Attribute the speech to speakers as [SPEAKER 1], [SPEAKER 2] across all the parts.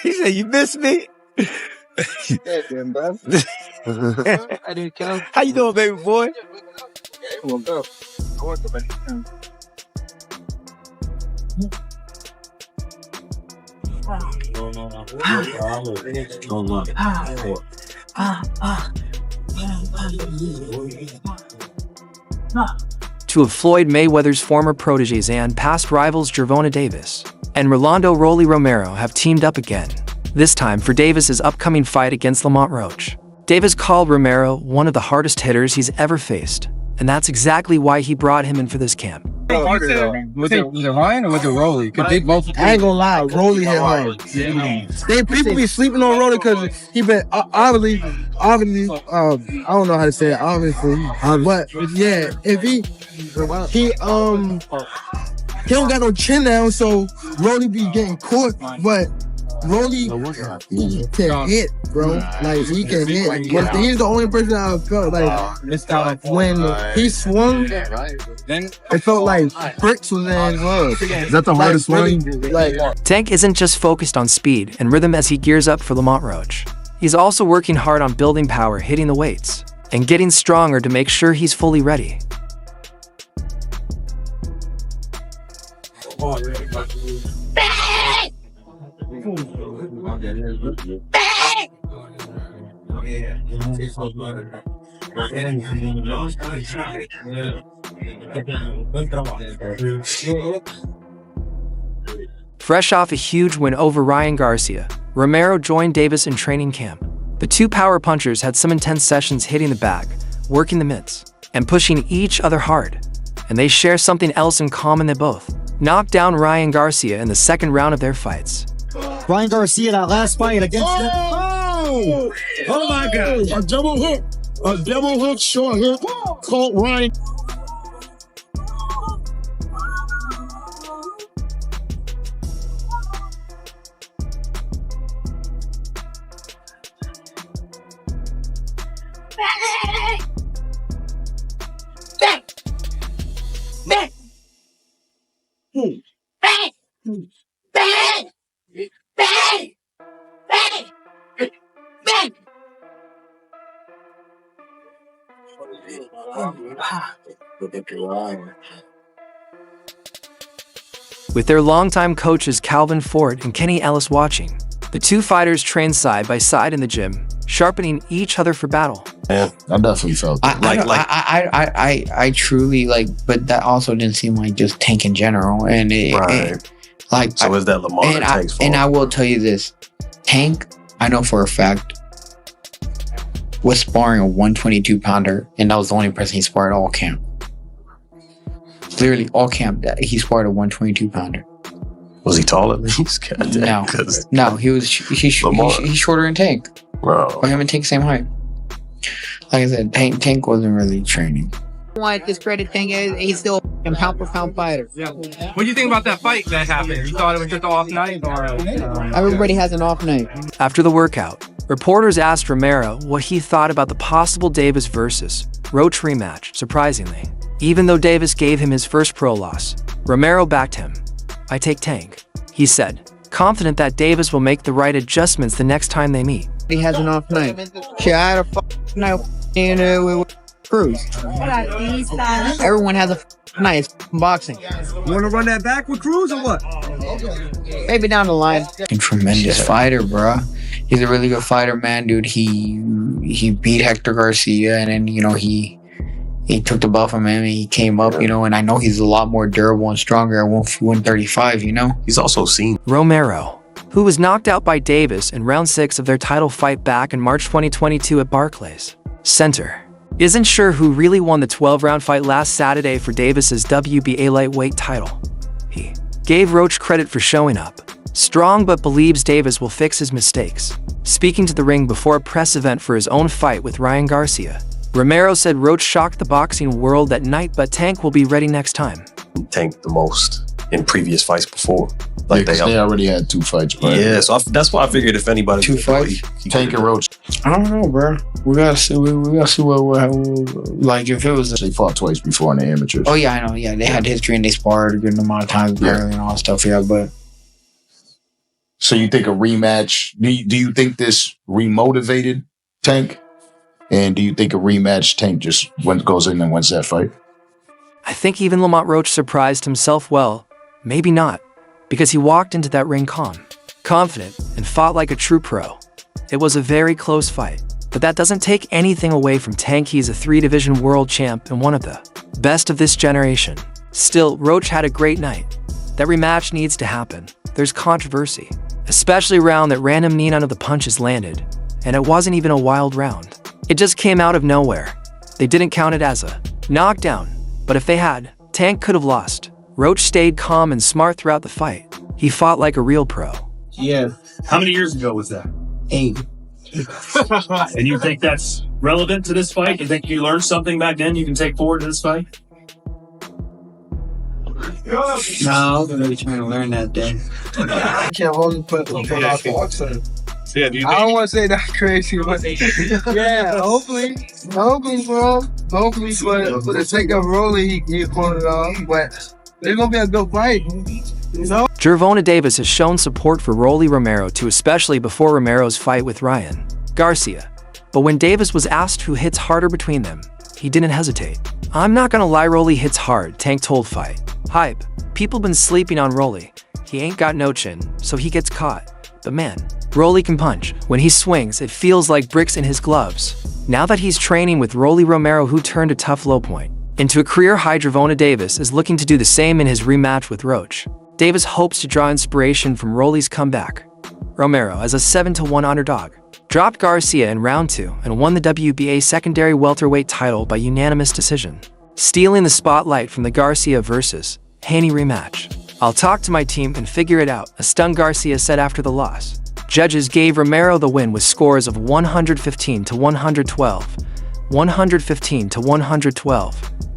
[SPEAKER 1] He said, "You miss me." How you doing, baby boy?
[SPEAKER 2] Two of Floyd Mayweather's former proteges and past rivals Gervonta Davis and Rolando "Rolly" Romero have teamed up again, this time for Davis's upcoming fight against Lamont Roach. Davis called Romero one of the hardest hitters he's ever faced, and that's exactly why he brought him in for this camp.
[SPEAKER 3] Was it Ryan or was it Rolly? Cause they both.
[SPEAKER 4] I ain't gonna lie, Rolly hit hard. People be sleeping on Rolly because he been obviously, I don't know how to say it, obviously, but yeah, if he don't got no chin down, so Rolly be getting caught, but Rolly can hit, bro. Like, he can hit. But he's the only person I felt like when he swung, then it felt like bricks was in his gloves.
[SPEAKER 3] Is that the hardest one?
[SPEAKER 2] Tank isn't just focused on speed and rhythm as he gears up for Lamont Roach. He's also working hard on building power, hitting the weights, and getting stronger to make sure he's fully ready. Fresh off a huge win over Ryan Garcia, Romero joined Davis in training camp. The two power punchers had some intense sessions hitting the bag, working the mitts, and pushing each other hard. And they share something else in common: they both knocked down Ryan Garcia in the second round of their fights.
[SPEAKER 5] Ryan Garcia, that last fight against him.
[SPEAKER 6] Oh my God. A double hook, short hook, caught Ryan.
[SPEAKER 2] With their longtime coaches Calvin Ford and Kenny Ellis watching, the two fighters trained side by side in the gym, sharpening each other for battle.
[SPEAKER 6] Yeah, I definitely felt that.
[SPEAKER 7] I truly but that also didn't seem like just Tank in general, and
[SPEAKER 6] so is that Lamont and Tank's fault?
[SPEAKER 7] And I will tell you this, Tank, I know for a fact, was sparring a 122 pounder, and that was the only person he sparred all camp. Literally all camp, that he sparred a 122 pounder.
[SPEAKER 6] Was he taller than these guys?
[SPEAKER 7] No, he's shorter than Tank.
[SPEAKER 6] Bro.
[SPEAKER 7] But him and Tank same height. Like I said, Tank wasn't really training.
[SPEAKER 8] I want to discredit Tank. He's still a pound for pound fighter.
[SPEAKER 3] Yeah. What do you think about that fight that happened? You thought it was just an off night, or
[SPEAKER 8] everybody has an off night?
[SPEAKER 2] After the workout, reporters asked Romero what he thought about the possible Davis versus Roach rematch. Surprisingly, even though Davis gave him his first pro loss, Romero backed him. "I take Tank," he said, confident that Davis will make the right adjustments the next time they meet.
[SPEAKER 8] He has an off night. Shit, I had a night with Cruz. Everyone has a night. It's boxing.
[SPEAKER 3] You want to run that back with Cruz or what?
[SPEAKER 8] Maybe down the line.
[SPEAKER 7] A tremendous fighter, bruh. He's a really good fighter, man, dude. He beat Hector Garcia, and then he took the belt from him, and he came up, and I know he's a lot more durable and stronger at 135,
[SPEAKER 6] He's also seen
[SPEAKER 2] Romero, who was knocked out by Davis in round 6 of their title fight back in March 2022 at Barclays Center, isn't sure who really won the 12-round fight last Saturday for Davis's WBA lightweight title. He gave Roach credit for showing up strong, but believes Davis will fix his mistakes. Speaking to the ring before a press event for his own fight with Ryan Garcia, Romero said Roach shocked the boxing world that night, but Tank will be ready next time.
[SPEAKER 6] Tank the most in previous fights before.
[SPEAKER 4] They already had 2 fights, right?
[SPEAKER 6] Yeah, so that's why I figured if anybody...
[SPEAKER 7] 2 fights?
[SPEAKER 4] Tank and Roach.
[SPEAKER 7] I don't know, bro. We gotta see. We gotta see what like if it was.
[SPEAKER 6] They fought twice before in the amateurs.
[SPEAKER 7] Oh yeah, I know. Yeah, they had history and they sparred a good amount of times apparently and all that stuff. Yeah, but.
[SPEAKER 6] So you think a rematch? Do you think this remotivated Tank? And do you think a rematch Tank just goes in and wins that fight?
[SPEAKER 2] I think even Lamont Roach surprised himself well. Maybe not, because he walked into that ring calm, confident, and fought like a true pro. It was a very close fight, but that doesn't take anything away from Tank. He's a 3-division world champ and one of the best of this generation. Still, Roach had a great night. That rematch needs to happen. There's controversy, especially around that random knee none of the punches landed, and it wasn't even a wild round. It just came out of nowhere. They didn't count it as a knockdown, but if they had, Tank could have lost. Roach stayed calm and smart throughout the fight. He fought like a real pro.
[SPEAKER 9] Yeah. How many years ago was that?
[SPEAKER 8] 8.
[SPEAKER 9] And you think that's relevant to this fight? You think you learned something back then you can take forward to this fight?
[SPEAKER 8] No, I wasn't really trying to learn that day.
[SPEAKER 4] I can't hold it, but
[SPEAKER 9] Yeah, do you
[SPEAKER 4] I don't want to say that's crazy, but yeah, hopefully, bro. Hopefully, for the sake of Rolly, he pulled it off. But it's gonna be a good fight. You know?
[SPEAKER 2] Gervonta Davis has shown support for Rolly Romero too, especially before Romero's fight with Ryan Garcia. But when Davis was asked who hits harder between them, he didn't hesitate. I'm not gonna lie, Rolly hits hard, Tank told Fight Hype. People been sleeping on Rolly. He ain't got no chin, so he gets caught. But man, Rolly can punch. When he swings, it feels like bricks in his gloves. Now that he's training with Rolly Romero, who turned a tough low point into a career high, Gervonta Davis is looking to do the same in his rematch with Roach. Davis hopes to draw inspiration from Rolly's comeback. Romero, as a 7-1 underdog, dropped Garcia in round 2 and won the WBA secondary welterweight title by unanimous decision, stealing the spotlight from the Garcia vs. Haney rematch. "I'll talk to my team and figure it out," a stunned Garcia said after the loss. Judges gave Romero the win with scores of 115-112, 115-112,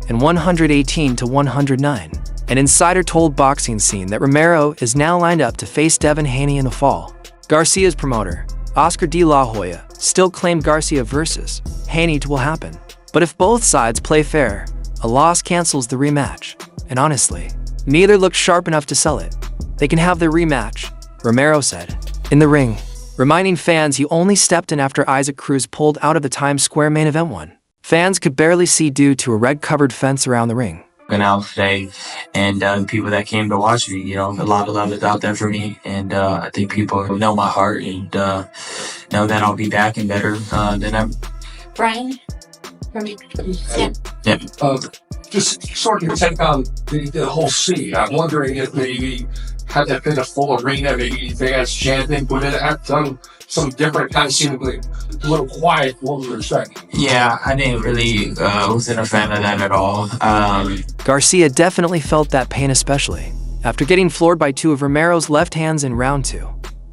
[SPEAKER 2] and 118-109. An insider told Boxing Scene that Romero is now lined up to face Devin Haney in the fall. Garcia's promoter, Oscar De La Hoya, still claimed Garcia versus Haney will happen. But if both sides play fair, a loss cancels the rematch. And honestly, neither looked sharp enough to sell it. They can have their rematch, Romero said, in the ring, reminding fans he only stepped in after Isaac Cruz pulled out of the Times Square main event one. Fans could barely see due to a red-covered fence around the ring.
[SPEAKER 10] Out today, and people that came to watch me, a lot of love is out there for me, and I think people know my heart and know that I'll be back and better than ever.
[SPEAKER 11] Brian, for me,
[SPEAKER 10] yeah.
[SPEAKER 12] Just sort of take on the whole scene. I'm wondering if maybe had that been a full arena, maybe fans chanting, would it have done some different, kind of seemed like a little quiet? What we were saying.
[SPEAKER 10] Yeah, I didn't really wasn't a fan of that at all.
[SPEAKER 2] Garcia definitely felt that pain, especially after getting floored by 2 of Romero's left hands in round 2.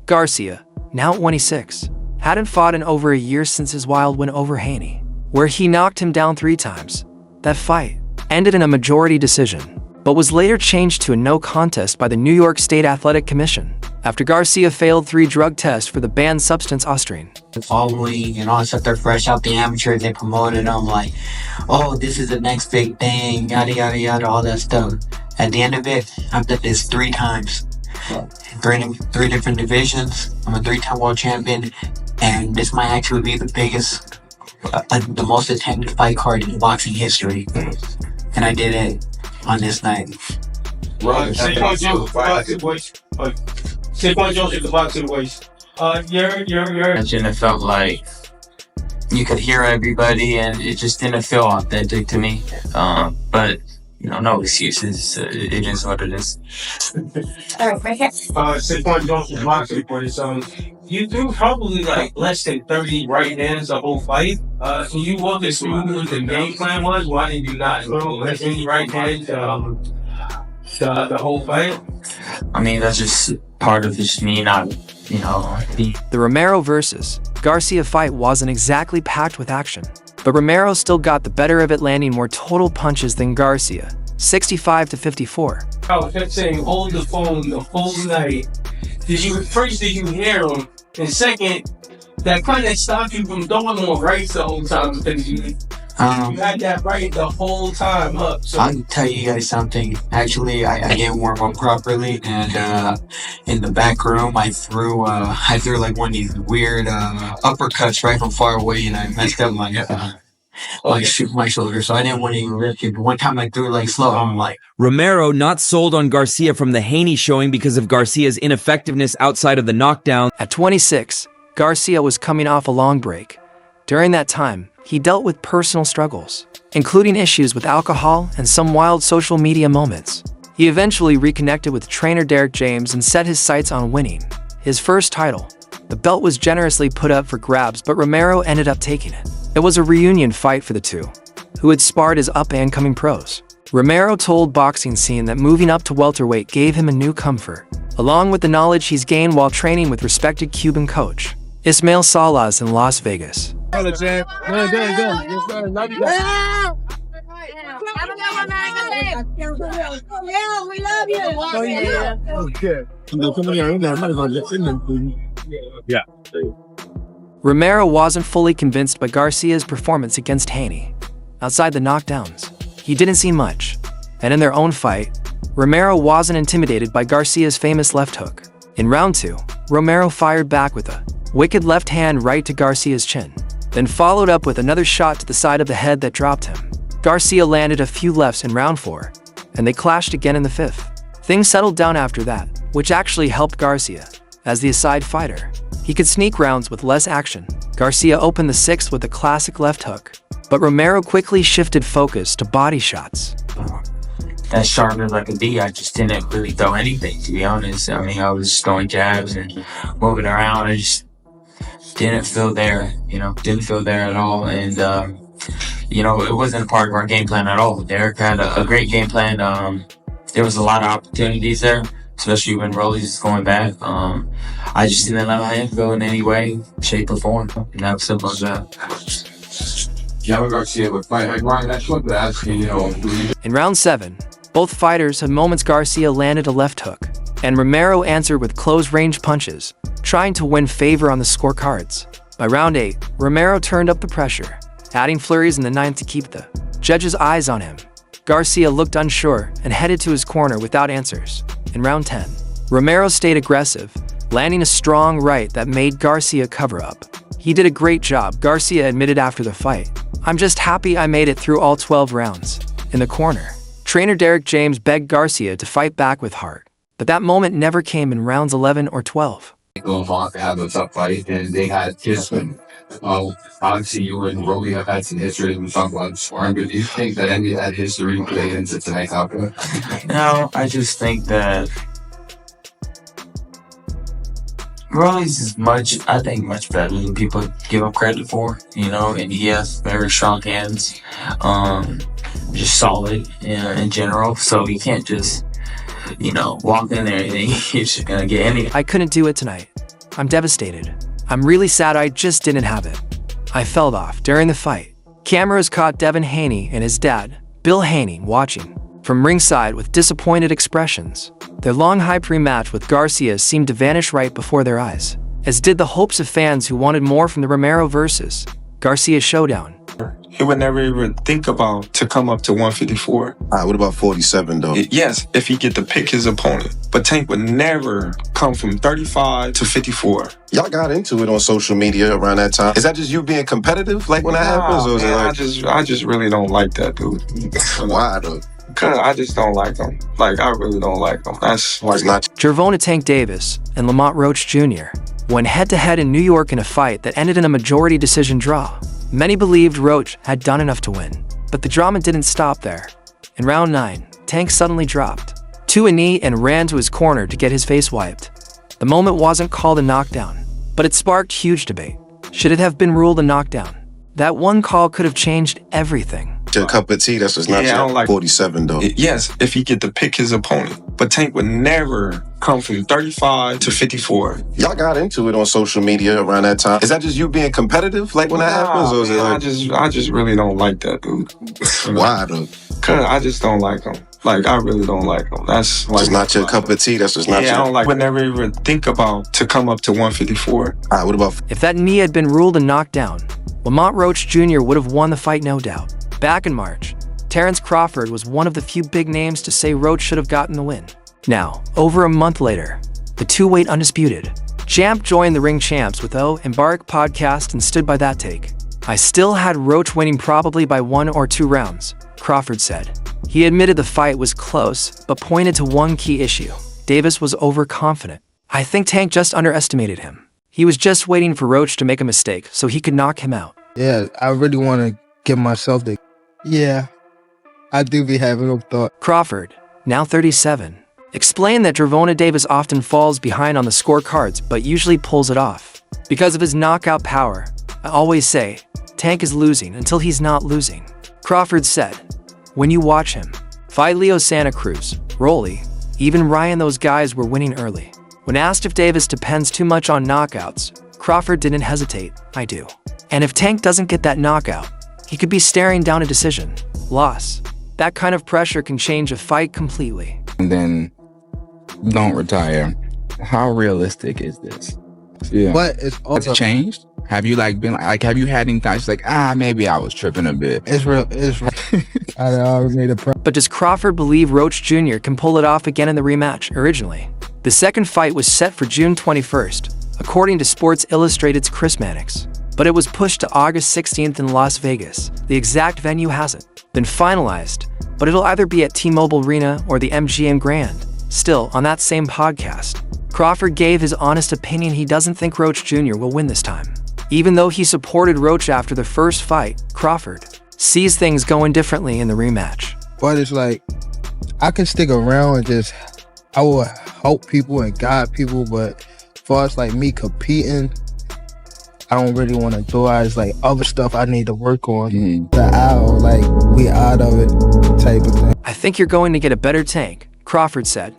[SPEAKER 2] Garcia, now at 26, hadn't fought in over a year since his wild win over Haney, where he knocked him down 3 times. That fight ended in a majority decision, but was later changed to a no contest by the New York State Athletic Commission after Garcia failed 3 drug tests for the banned substance Ostrine.
[SPEAKER 8] Following and all that stuff, they're fresh out the amateurs, they promoted them like, oh, this is the next big thing, yada yada yada, all that stuff. At the end of it, I've done this 3 times. 3 different divisions. I'm a 3-time world champion, and this might actually be the biggest, the most attended fight card in boxing history. And I did it on this night.
[SPEAKER 13] Right. Saquon Jones, boxing waist. Saquon Jones is the boxing waist.
[SPEAKER 10] And it felt like you could hear everybody, and it just didn't feel authentic to me. But no excuses. It is what it is.
[SPEAKER 11] All right, right here.
[SPEAKER 13] Saquon Jones is boxing waist. You do probably less than 30 right hands the whole fight. Can you walk us through what the game plan was? Why did you not throw less than right hands the whole fight?
[SPEAKER 10] I mean, that's just part of just me not,
[SPEAKER 2] The Romero versus Garcia fight wasn't exactly packed with action, but Romero still got the better of it, landing more total punches than Garcia, 65-54.
[SPEAKER 13] I was just saying, hold the phone the whole night. Did you hear him? And second, that kind of stopped you from throwing on rights the whole time? Because you had that right the whole time up. So
[SPEAKER 8] I'll tell you guys something. Actually, I didn't warm up properly, and in the back room, I threw like one of these weird uppercuts right from far away, and I messed up my shoulder, so I didn't want to even lift it. But one time I threw it like slow, I'm like,
[SPEAKER 14] Romero not sold on Garcia from the Haney showing because of Garcia's ineffectiveness outside of the knockdown.
[SPEAKER 2] At 26, Garcia was coming off a long break. During that time, he dealt with personal struggles, including issues with alcohol and some wild social media moments. He eventually reconnected with trainer Derek James and set his sights on winning his first title. The belt was generously put up for grabs, but Romero ended up taking it. It was a reunion fight for the two, who had sparred as up-and-coming pros. Romero told Boxing Scene that moving up to welterweight gave him a new comfort, along with the knowledge he's gained while training with respected Cuban coach Ismael Salas in Las Vegas.
[SPEAKER 11] Have a good one, man. Yeah, we love you.
[SPEAKER 1] Yeah.
[SPEAKER 2] Romero wasn't fully convinced by Garcia's performance against Haney. Outside the knockdowns, he didn't see much. And in their own fight, Romero wasn't intimidated by Garcia's famous left hook. In round 2, Romero fired back with a wicked left hand right to Garcia's chin, then followed up with another shot to the side of the head that dropped him. Garcia landed a few lefts in round 4, and they clashed again in the 5th. Things settled down after that, which actually helped Garcia. As the aside fighter, he could sneak rounds with less action. Garcia opened the 6th with a classic left hook, but Romero quickly shifted focus to body shots.
[SPEAKER 10] That sharp as like a D, I just didn't really throw anything, to be honest. I mean, I was throwing jabs and moving around. I just didn't feel there, didn't feel there at all. And, it wasn't a part of our game plan at all. Derek had a great game plan. There was a lot of opportunities there, especially when Rolly's is going back. I just didn't let my hand go in any way, shape, or form. And that was simple as that.
[SPEAKER 12] Garcia would fight like Ryan. I just wanted to ask you,
[SPEAKER 2] In round 7, both fighters had moments. Garcia landed a left hook, and Romero answered with close-range punches, trying to win favor on the scorecards. By round 8, Romero turned up the pressure, adding flurries in the 9th to keep the judges' eyes on him. Garcia looked unsure and headed to his corner without answers. In round 10, Romero stayed aggressive, landing a strong right that made Garcia cover up. He did a great job, Garcia admitted after the fight. I'm just happy I made it through all 12 rounds. In the corner, trainer Derek James begged Garcia to fight back with heart, but that moment never came in rounds 11 or 12.
[SPEAKER 12] Lamont to have a tough fight, and they had history. Obviously, you and Roby have had some history. We talk about sparring, but do you think that any of that history played into tonight's outcome?
[SPEAKER 10] No, I just think that Rolly's is much better than people give him credit for, and he has very strong hands, just solid in general, so he can't just, walk in there and he's just gonna get any.
[SPEAKER 2] I couldn't do it tonight. I'm devastated. I'm really sad I just didn't have it. I fell off during the fight. Cameras caught Devin Haney and his dad, Bill Haney, watching from ringside with disappointed expressions. Their long-hype rematch with Garcia seemed to vanish right before their eyes, as did the hopes of fans who wanted more from the Romero versus Garcia showdown.
[SPEAKER 15] He would never even think about to come up to 154.
[SPEAKER 16] What about 47 though?
[SPEAKER 15] Yes, if he get to pick his opponent. But Tank would never come from 35 to 54.
[SPEAKER 16] Y'all got into it on social media around that time. Is that just you being competitive, like when that happens? Or is
[SPEAKER 15] man,
[SPEAKER 16] it like...
[SPEAKER 15] I just really don't like that dude.
[SPEAKER 16] Why though?
[SPEAKER 15] Cause I just don't like him. Like, I really don't like him. That's why it's not.
[SPEAKER 2] Gervonta Tank Davis and Lamont Roach Jr. went head-to-head in New York in a fight that ended in a majority decision draw. Many believed Roach had done enough to win, but the drama didn't stop there. In round 9, Tank suddenly dropped to a knee and ran to his corner to get his face wiped. The moment wasn't called a knockdown, but it sparked huge debate. Should it have been ruled a knockdown? That one call could have changed everything.
[SPEAKER 16] A cup of tea, that's just not
[SPEAKER 15] I don't like
[SPEAKER 16] 47 though.
[SPEAKER 15] Yes, if he get to pick his opponent. But Tank would never come from 35 to 54.
[SPEAKER 16] Y'all got into it on social media around that time. Is that just you being competitive, like when that happens? Or is it like...
[SPEAKER 15] I just really don't like that dude.
[SPEAKER 16] Why though?
[SPEAKER 15] Cause I just don't like him. Like, I really don't like him. That's like,
[SPEAKER 16] Just not your cup of tea. That's just not
[SPEAKER 15] yeah,
[SPEAKER 16] your.
[SPEAKER 15] I don't like. Would never even think about to come up to 154.
[SPEAKER 16] All right, what about?
[SPEAKER 2] If that knee had been ruled a knockdown, Lamont Roach Jr. would have won the fight, no doubt. Back in March, Terrence Crawford was one of the few big names to say Roach should have gotten the win. Now, over a month later, the two-weight undisputed champ joined the Ring Champs with Embark podcast and stood by that take. I still had Roach winning probably by 1 or 2 rounds, Crawford said. He admitted the fight was close, but pointed to one key issue. Davis was overconfident. I think Tank just underestimated him. He was just waiting for Roach to make a mistake so he could knock him out.
[SPEAKER 4] Yeah, I really want to give myself the... Yeah, I do be having no thought.
[SPEAKER 2] Crawford, now 37, explained that Gervonta Davis often falls behind on the scorecards but usually pulls it off. Because of his knockout power, I always say, Tank is losing until he's not losing. Crawford said, when you watch him fight Leo Santa Cruz, Rolly, even Ryan, those guys were winning early. When asked if Davis depends too much on knockouts, Crawford didn't hesitate. I do. And if Tank doesn't get that knockout, he could be staring down a decision. Loss. That kind of pressure can change a fight completely.
[SPEAKER 17] And then don't retire. How realistic is this? Yeah.
[SPEAKER 4] But it's also...
[SPEAKER 17] Has it changed? Have you been have you had any times maybe I was tripping a bit?
[SPEAKER 4] It's real. I always made a
[SPEAKER 2] But does Crawford believe Roach Jr. can pull it off again in the rematch? Originally, the second fight was set for June 21st, according to Sports Illustrated's Chris Mannix. But it was pushed to August 16th in Las Vegas. The exact venue hasn't been finalized, but it'll either be at T-Mobile Arena or the MGM Grand. Still, on that same podcast, Crawford gave his honest opinion he doesn't think Roach Jr. will win this time. Even though he supported Roach after the first fight, Crawford sees things going differently in the rematch.
[SPEAKER 4] But it's like, I can stick around and just, I will help people and guide people, but as far as like me competing, I don't really want to do it. It's like other stuff I need to work on. We out of it type of thing.
[SPEAKER 2] I think you're going to get a better Tank, Crawford said.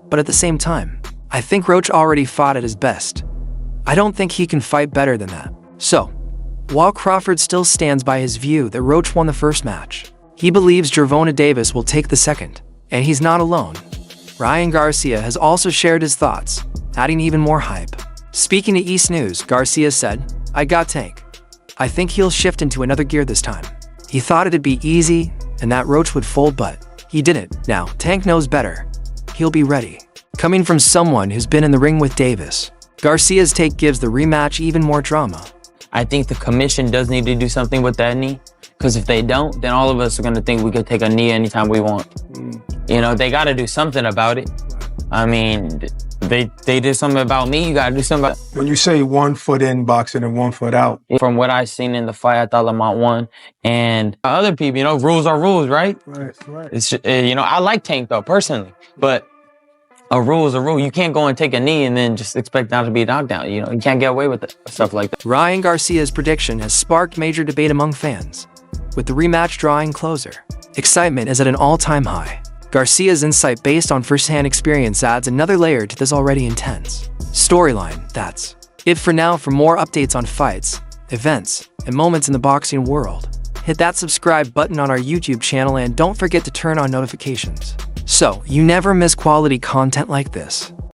[SPEAKER 2] But at the same time, I think Roach already fought at his best. I don't think he can fight better than that. So, while Crawford still stands by his view that Roach won the first match, he believes Gervonta Davis will take the second, and he's not alone. Ryan Garcia has also shared his thoughts, adding even more hype. Speaking to East News, Garcia said, I got Tank. I think he'll shift into another gear this time. He thought it'd be easy and that Roach would fold, but he didn't. Now, Tank knows better. He'll be ready. Coming from someone who's been in the ring with Davis, Garcia's take gives the rematch even more drama.
[SPEAKER 10] I think the commission does need to do something with that knee. Because if they don't, then all of us are going to think we could take a knee anytime we want. You know, they got to do something about it. I mean, they did something about me. You got to do something about...
[SPEAKER 18] When you say 1 foot in boxing and 1 foot out.
[SPEAKER 10] From what I seen in the fight, I thought Lamont won. And other people, you know, rules are rules, right?
[SPEAKER 18] Right.
[SPEAKER 10] It's, you know, I like Tank, though, personally. But a rule is a rule. You can't go and take a knee and then just expect not to be knocked down. You know, you can't get away with it, stuff like that.
[SPEAKER 2] Ryan Garcia's prediction has sparked major debate among fans, with the rematch drawing closer. Excitement is at an all-time high. Garcia's insight based on first-hand experience adds another layer to this already intense storyline. That's it for now. For more updates on fights, events, and moments in the boxing world, hit that subscribe button on our YouTube channel and don't forget to turn on notifications so you never miss quality content like this.